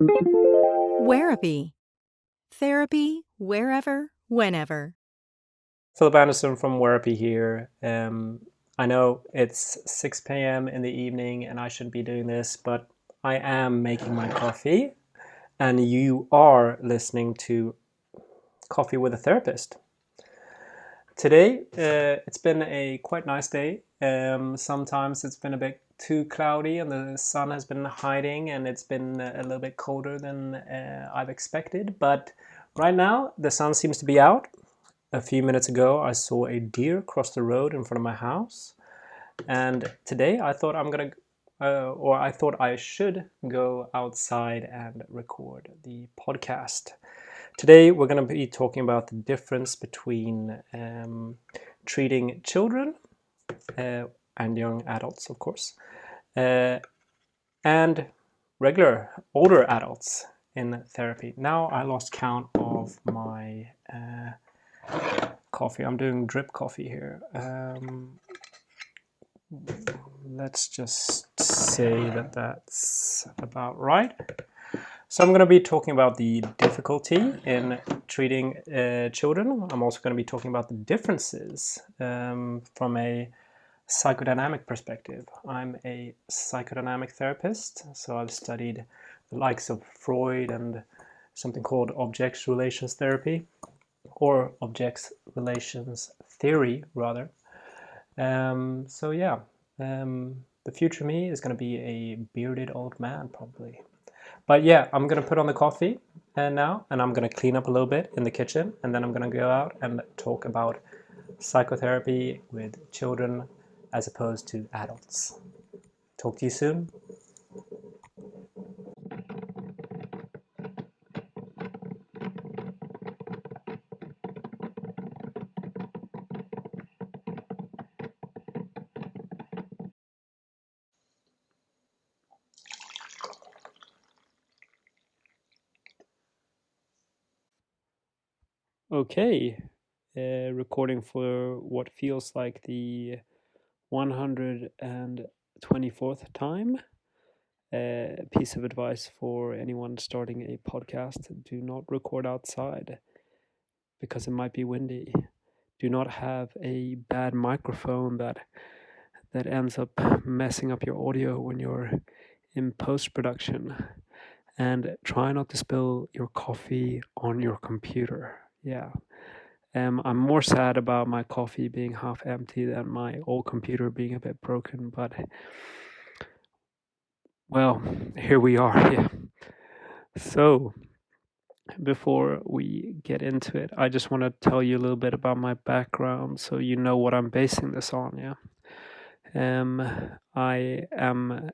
Wherapy. Therapy wherever, whenever. Philip Andersson from Wherapy here. I know it's 6 p.m. in the evening and I shouldn't be doing this, but I am making my coffee, and you are listening to Coffee with a Therapist. Today, it's been a quite nice day. Sometimes it's been a bit too cloudy and the sun has been hiding and it's been a little bit colder than I've expected. But right now, the sun seems to be out. A few minutes ago, I saw a deer cross the road in front of my house. And today I thought I thought I should go outside and record the podcast. Today we're going to be talking about the difference between treating children and young adults, of course, and regular older adults in therapy. Now I lost count of my coffee. I'm doing drip coffee here. Let's just say that that's about right. So I'm going to be talking about the difficulty in treating children. I'm also going to be talking about the differences from a psychodynamic perspective. I'm a psychodynamic therapist, so I've studied the likes of Freud and something called objects relations therapy, or objects relations theory, rather. The future me is going to be a bearded old man, probably. But yeah, I'm going to put on the coffee now, and I'm going to clean up a little bit in the kitchen, and then I'm going to go out and talk about psychotherapy with children as opposed to adults. Talk to you soon. Okay, recording for what feels like the 124th time. Piece of advice for anyone starting a podcast: do not record outside because it might be windy. Do not have a bad microphone that ends up messing up your audio when you're in post-production. And try not to spill your coffee on your computer. Yeah. I'm more sad about my coffee being half empty than my old computer being a bit broken, but well, here we are. Yeah. So, before we get into it, I just want to tell you a little bit about my background so you know what I'm basing this on. Yeah. I am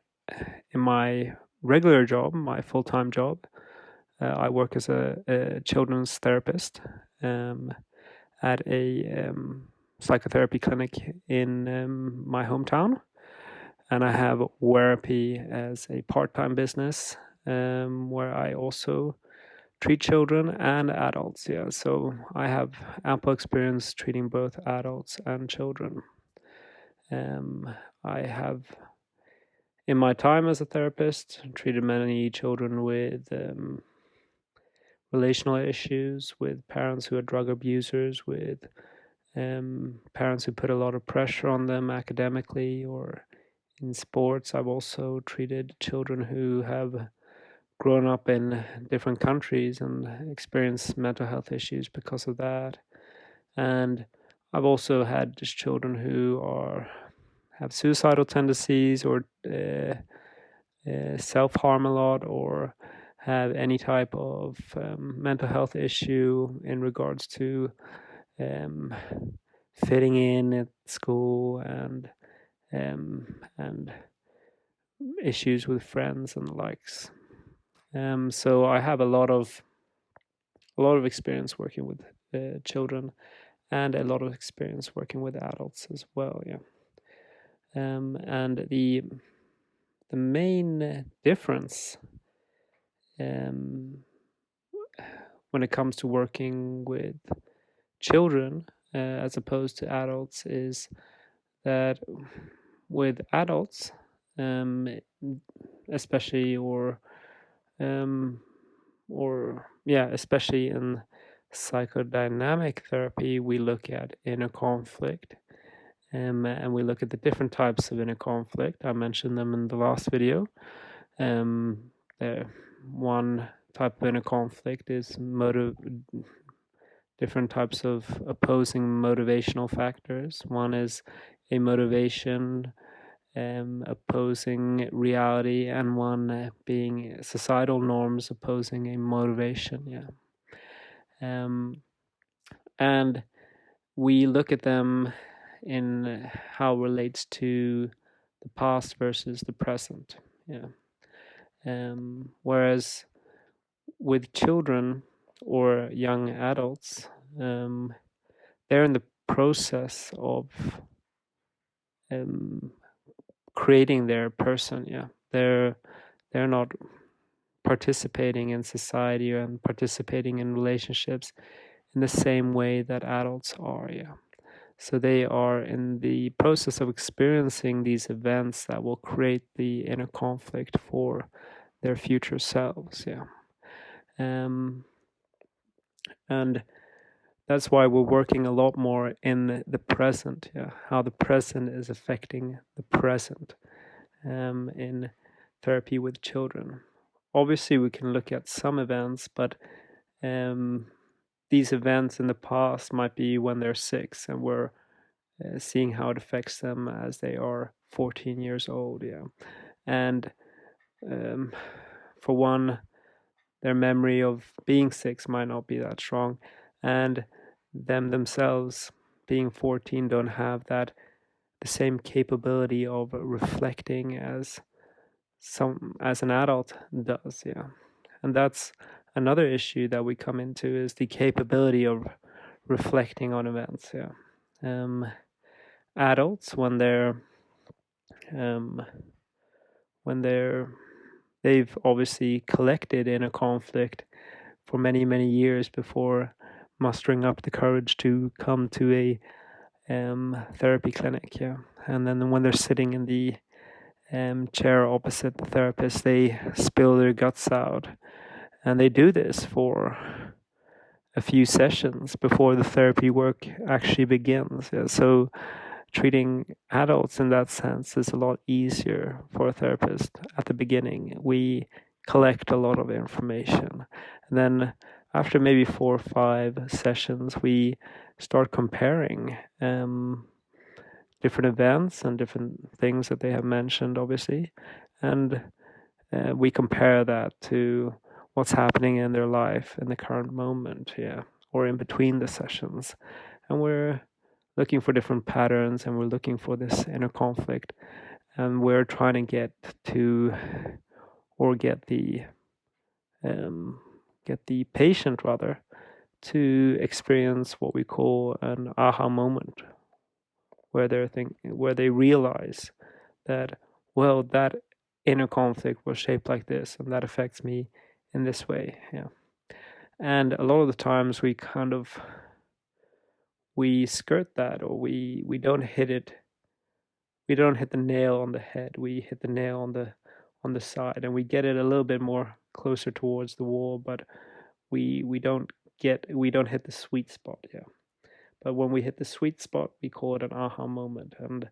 in my regular job, my full-time job. I work as a children's therapist at a psychotherapy clinic in my hometown. And I have Wherapy as a part-time business where I also treat children and adults. Yeah, so I have ample experience treating both adults and children. I have, in my time as a therapist, treated many children with relational issues, with parents who are drug abusers, with parents who put a lot of pressure on them academically or in sports. I've also treated children who have grown up in different countries and experienced mental health issues because of that. And I've also had just children who have suicidal tendencies or self-harm a lot, or have any type of mental health issue in regards to fitting in at school and issues with friends and the likes. So I have a lot of experience working with children, and a lot of experience working with adults as well. Yeah. And the main difference when it comes to working with children as opposed to adults is that with adults, especially, or Especially in psychodynamic therapy, we look at inner conflict, and we look at the different types of inner conflict. I mentioned them in the last video. One type of inner conflict is different types of opposing motivational factors. One is a motivation opposing reality, and one being societal norms opposing a motivation. Yeah. And we look at them in how it relates to the past versus the present. Yeah. Whereas with children or young adults, they're in the process of um, creating their person. Yeah, they're not participating in society and participating in relationships in the same way that adults are. Yeah, so they are in the process of experiencing these events that will create the inner conflict for their future selves. Yeah. And that's why we're working a lot more in the present. Yeah, how the present is affecting the present in therapy with children. Obviously, we can look at some events, but these events in the past might be when they're 6, and we're seeing how it affects them as they are 14 years old. Yeah, and for one, their memory of being 6 might not be that strong, and them themselves being 14 don't have that the same capability of reflecting as an adult does. Yeah, and that's another issue that we come into, is the capability of reflecting on events. Yeah. Adults, um, when they've obviously collected in a conflict for many many years before mustering up the courage to come to a therapy clinic. Yeah, and then when they're sitting in the chair opposite the therapist, they spill their guts out, and they do this for a few sessions before the therapy work actually begins. Yeah, so treating adults in that sense is a lot easier for a therapist at the beginning. We collect a lot of information, and then after maybe 4 or 5 sessions, we start comparing different events and different things that they have mentioned, obviously, and we compare that to what's happening in their life in the current moment, yeah, or in between the sessions, and we're looking for different patterns, and we're looking for this inner conflict, and we're trying to get the patient rather to experience what we call an aha moment, where they realize that, well, that inner conflict was shaped like this, and that affects me in this way. Yeah, and a lot of the times we skirt that, or we don't hit it. We don't hit the nail on the head. We hit the nail on the side, and we get it a little bit more closer towards the wall, but we don't hit the sweet spot. Yeah, but when we hit the sweet spot, we call it an aha moment, and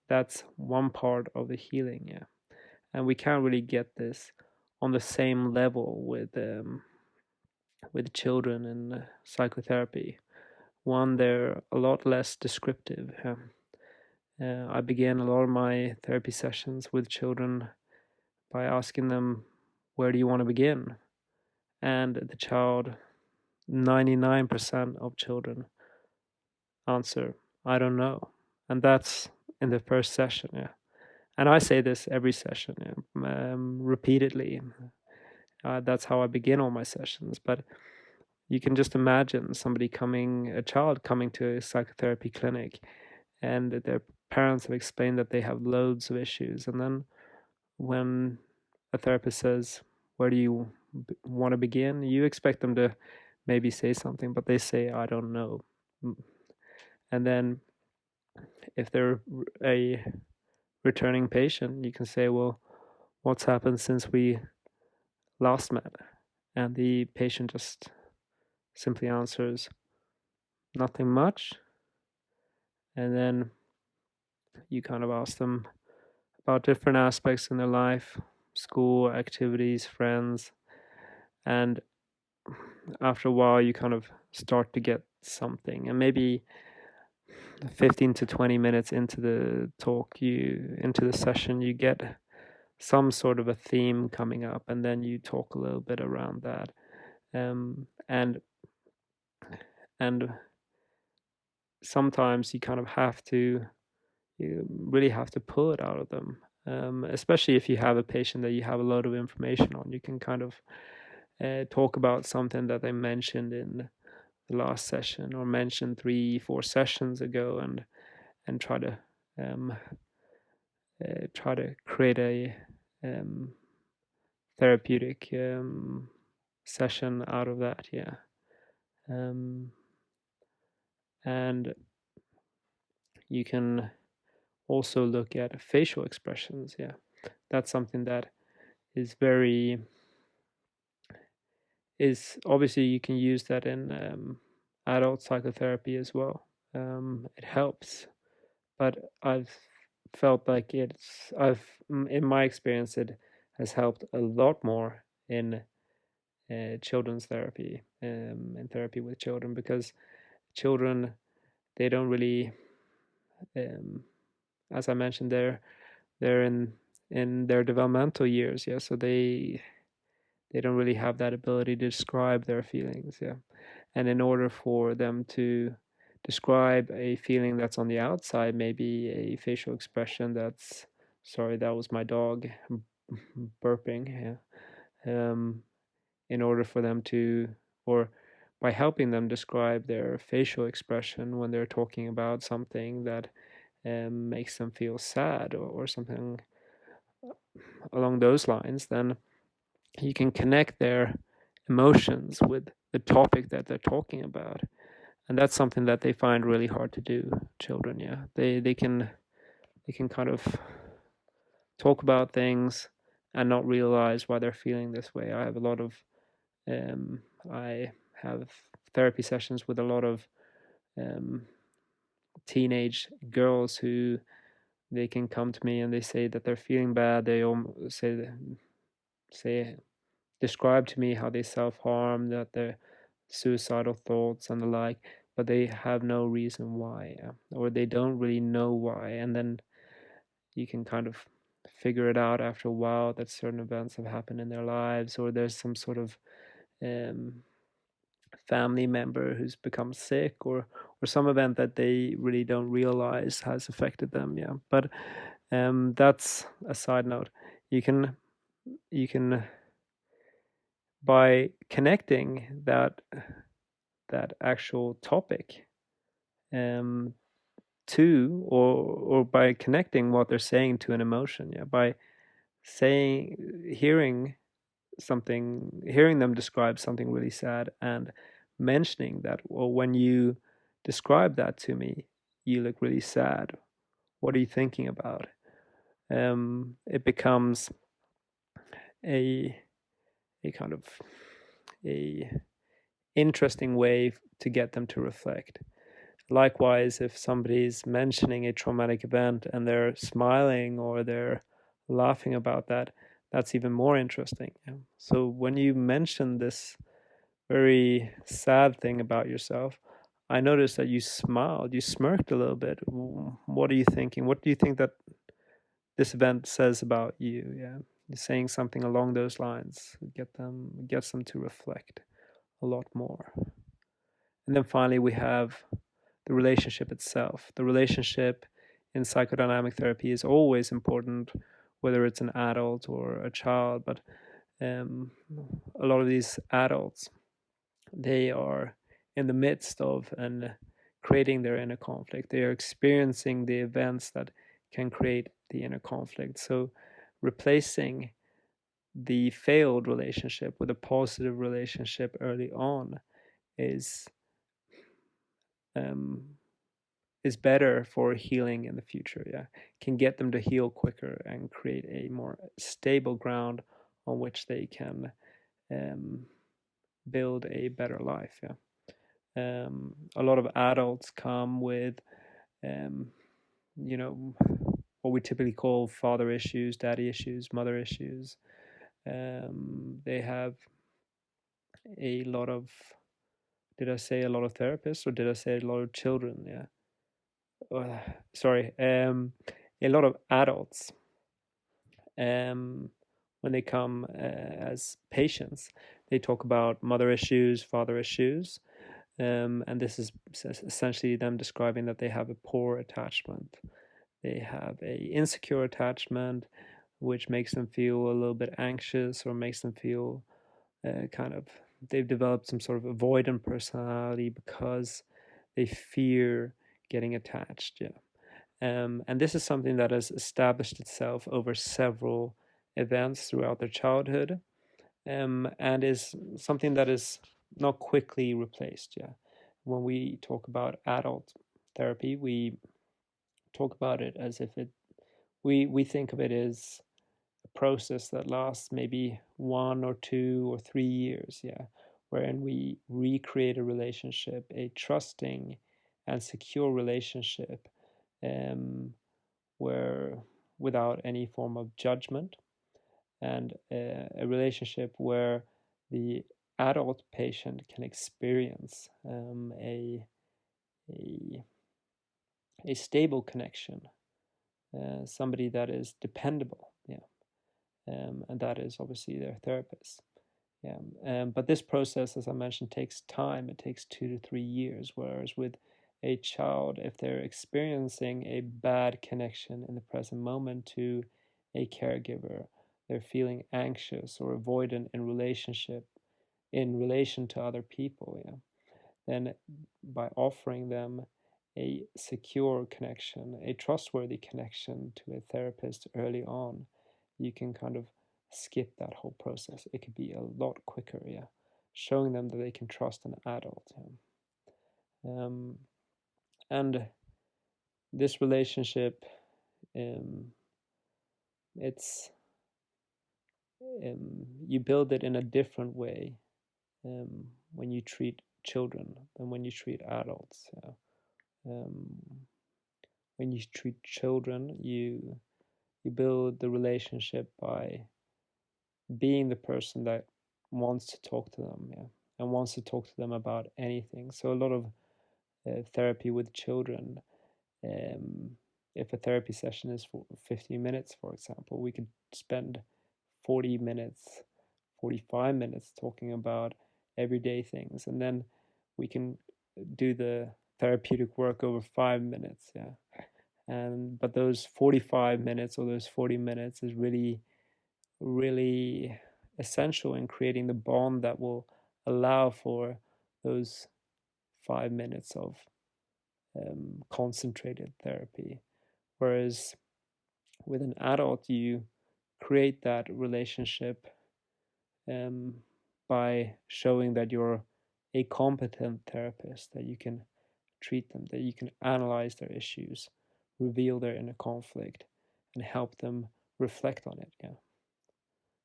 that's one part of the healing. Yeah, and we can't really get this on the same level with children in psychotherapy. One, they're a lot less descriptive. I began a lot of my therapy sessions with children by asking them, "Where do you want to begin?" And the child, 99% of children answer, "I don't know." And that's in the first session. Yeah. And I say this every session, yeah, repeatedly. That's how I begin all my sessions. But you can just imagine a child coming to a psychotherapy clinic, and their parents have explained that they have loads of issues. And then when a therapist says, "Where do you want to begin?" you expect them to maybe say something, but they say, "I don't know." And then if they're a returning patient, you can say, "Well, what's happened since we last met, and the patient just simply answers nothing much, and then you kind of ask them about different aspects in their life, school, activities, friends, and after a while you kind of start to get something, and maybe 15 to 20 minutes into the talk, into the session, you get some sort of a theme coming up, and then you talk a little bit around that, and sometimes you really have to pull it out of them, especially if you have a patient that you have a lot of information on. You can kind of talk about something that they mentioned in the last session or mentioned 3-4 sessions ago, and um, try to create a um, therapeutic session out of that. Yeah. And you can also look at facial expressions. Yeah, that's something that is very is obviously you can use that in adult psychotherapy as well. It helps, but I've felt like in my experience, it has helped a lot more in children's therapy, in therapy with children, because children, they don't really, um, as I mentioned, they're in their developmental years, yeah, so they don't really have that ability to describe their feelings, yeah. And in order for them to describe a feeling that's on the outside, maybe a facial expression that's, sorry, that was my dog burping, yeah. In order for them to, or by helping them describe their facial expression when they're talking about something that makes them feel sad, or something along those lines, then you can connect their emotions with the topic that they're talking about. And that's something that they find really hard to do, children. Yeah, they can kind of talk about things and not realize why they're feeling this way. Um, I have therapy sessions with a lot of um, teenage girls who, they can come to me and they say that they're feeling bad. They say describe to me how they self-harm, that they're suicidal thoughts and the like, but they have no reason why, or they don't really know why. And then you can kind of figure it out after a while that certain events have happened in their lives, or there's some sort of um, family member who's become sick, or some event that they really don't realize has affected them. Yeah, but that's a side note. You can by connecting that actual topic um, to, or by connecting what they're saying to an emotion, yeah, by hearing hearing them describe something really sad, and mentioning that, well, when you describe that to me, you look really sad. What are you thinking about? It becomes a kind of a interesting way to get them to reflect. Likewise, if somebody's mentioning a traumatic event and they're smiling or they're laughing about that, that's even more interesting. Yeah. So when you mention this very sad thing about yourself, I noticed that you smiled, you smirked a little bit. What are you thinking? What do you think that this event says about you? Yeah, you're saying something along those lines. Gets them to reflect a lot more. And then finally, we have the relationship itself. The relationship in psychodynamic therapy is always important, whether it's an adult or a child. But um, a lot of these adults, they are in the midst of and creating their inner conflict. They are experiencing the events that can create the inner conflict. So replacing the failed relationship with a positive relationship early on is um, is better for healing in the future. Yeah, can get them to heal quicker and create a more stable ground on which they can build a better life. Yeah. A lot of adults come with, you know, what we typically call father issues, daddy issues, mother issues. They have a lot of, did I say a lot of therapists or did I say a lot of children? Yeah. Sorry. A lot of adults, when they come as patients, they talk about mother issues, father issues. And this is essentially them describing that they have a poor attachment. They have a insecure attachment, which makes them feel a little bit anxious or makes them feel kind of, they've developed some sort of avoidant personality because they fear getting attached. Yeah. And this is something that has established itself over several events throughout their childhood, and is something that is not quickly replaced. Yeah. When we talk about adult therapy, we talk about it as if we think of it as a process that lasts maybe 1 or 2 or 3 years, yeah, wherein we recreate a relationship, a trusting and secure relationship, um, where without any form of judgment, and a relationship where the adult patient can experience a, a stable connection, somebody that is dependable, yeah, and that is obviously their therapist. Yeah, but this process, as I mentioned, takes time. It takes 2 to 3 years. Whereas with a child, if they're experiencing a bad connection in the present moment to a caregiver, they're feeling anxious or avoidant in relation to other people. Yeah, then by offering them a secure connection, a trustworthy connection to a therapist early on, you can kind of skip that whole process. It could be a lot quicker, yeah. Showing them that they can trust an adult. Yeah. And this relationship, um, it's you build it in a different way when you treat children than when you treat adults. Yeah. When you treat children, you build the relationship by being the person that wants to talk to them, yeah, and wants to talk to them about anything. So a lot of therapy with children, um, if a therapy session is for 15 minutes, for example, we could spend 40 minutes, 45 minutes talking about everyday things, and then we can do the therapeutic work over 5 minutes, yeah. And but those 45 minutes or those 40 minutes is really, really essential in creating the bond that will allow for those 5 minutes of concentrated therapy. Whereas with an adult, you create that relationship um, by showing that you're a competent therapist, that you can treat them, that you can analyze their issues, reveal their inner conflict, and help them reflect on it. Yeah.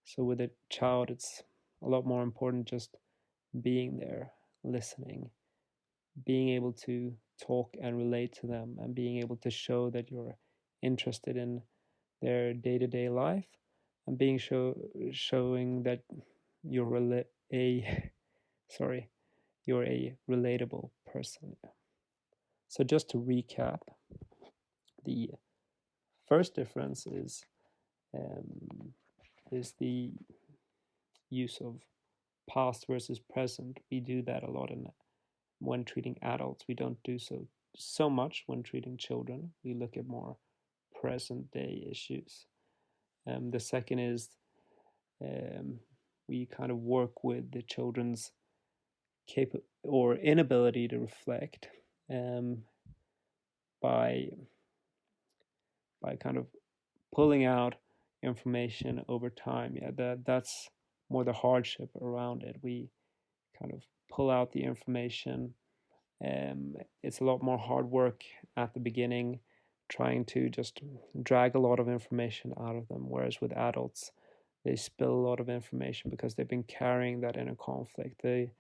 So with a child, it's a lot more important just being there, listening, being able to talk and relate to them, and being able to show that you're interested in their day-to-day life, and showing that you're a sorry, you're a relatable person. So just to recap, the first difference um, is the use of past versus present. We do that a lot when treating adults. We don't do so much when treating children. We look at more present day issues. The second is um, we kind of work with the children's or inability to reflect, um, by kind of pulling out information over time. Yeah, that's more the hardship around it. We kind of pull out the information. It's a lot more hard work at the beginning, trying to just drag a lot of information out of them. Whereas with adults, they spill a lot of information because they've been carrying that inner conflict. The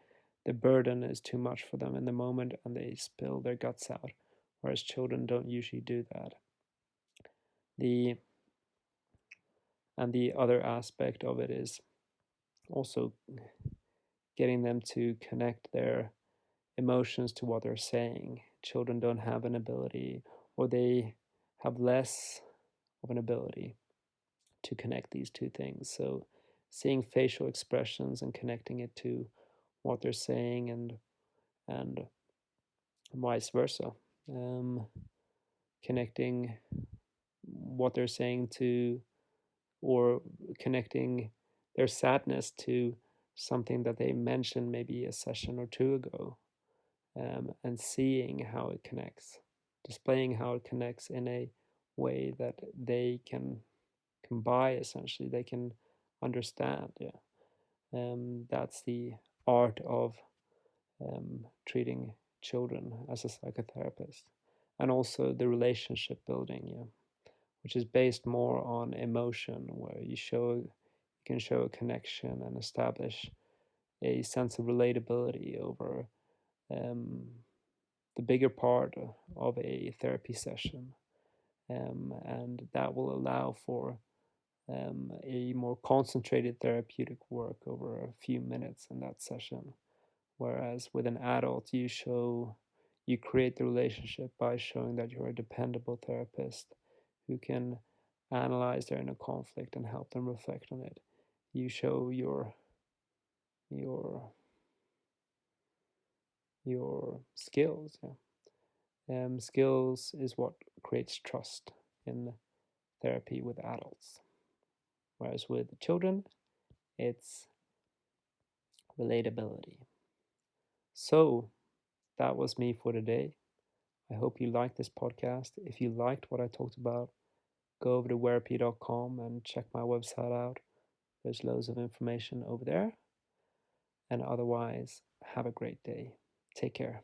burden is too much for them in the moment, and they spill their guts out, whereas children don't usually do that. The other aspect of it is also getting them to connect their emotions to what they're saying. Children don't have an ability, or they have less of an ability to connect these two things. So seeing facial expressions and connecting it to what they're saying, and vice versa. Connecting what they're saying to, or connecting their sadness to something that they mentioned maybe a session or two ago, and seeing how it connects, displaying how it connects in a way that they can buy, essentially, they can understand. Yeah, that's the art of treating children as a psychotherapist, and also the relationship building, yeah, which is based more on emotion, where you can show a connection and establish a sense of relatability over the bigger part of a therapy session, and that will allow for a more concentrated therapeutic work over a few minutes in that session. Whereas with an adult, you create the relationship by showing that you're a dependable therapist who can analyze their inner conflict and help them reflect on it. You show your your skills. Yeah. Skills is what creates trust in therapy with adults. Whereas with children, it's relatability. So that was me for today. I hope you liked this podcast. If you liked what I talked about, go over to wherapy.com and check my website out. There's loads of information over there. And otherwise, have a great day. Take care.